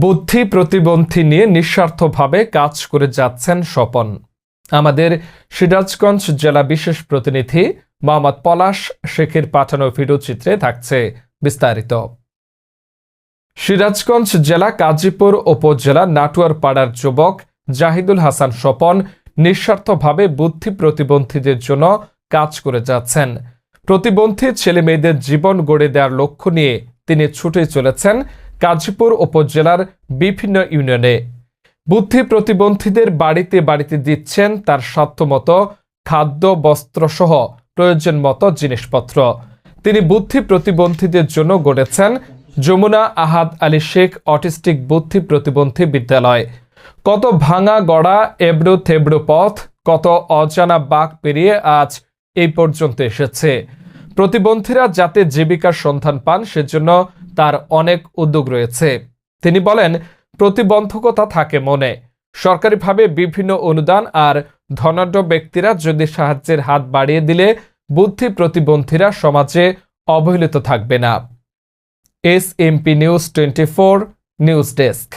বুদ্ধি প্রতিবন্ধী নিয়ে নিঃস্বার্থভাবে কাজ করে যাচ্ছেন স্বপন। আমাদের সিরাজগঞ্জ জেলা বিশেষ প্রতিনিধি মোহাম্মদ পলাশ শেখের পাঠানো ভিডিও চিত্রে থাকছে বিস্তারিত। সিরাজগঞ্জ জেলা কাজীপুর উপজেলা নাটুয়ার পাড়ার যুবক জাহিদুল হাসান স্বপন নিঃস্বার্থভাবে বুদ্ধি প্রতিবন্ধীদের জন্য কাজ করে যাচ্ছেন। প্রতিবন্ধী ছেলে মেয়েদের জীবন গড়ে দেওয়ার লক্ষ্য নিয়ে তিনি ছুটে চলেছেন কাজীপুর উপজেলার বিভিন্ন ইউনিয়নে। বুদ্ধি প্রতিবন্ধীদের বাড়িতে বাড়িতে দিচ্ছেন তার সাধ্যমতো খাদ্য, বস্ত্র সহ প্রয়োজন মতো জিনিসপত্র। তিনি বুদ্ধি প্রতিবন্ধীদের জন্য গড়েছেন যমুনা আহাদ আলী শেখ অটিস্টিক বুদ্ধি প্রতিবন্ধী বিদ্যালয়। কত ভাঙা গড়া এবড়ো থেবড়ো পথ, কত অজানা বাঁক পেরিয়ে আজ এই পর্যন্ত এসেছে। প্রতিবন্ধীরা যাতে জীবিকার সন্ধান পান সেজন্য তার অনেক উদ্যোগ রয়েছে। তিনি বলেন, প্রতিবন্ধকতা থাকে মনে, সরকারিভাবে বিভিন্ন অনুদান আর ধনাঢ্য ব্যক্তিরা যদি সাহায্যের হাত বাড়িয়ে দিলে বুদ্ধি প্রতিবন্ধীরা সমাজে অবহেলিত থাকবে না। SMP News 24 news desk.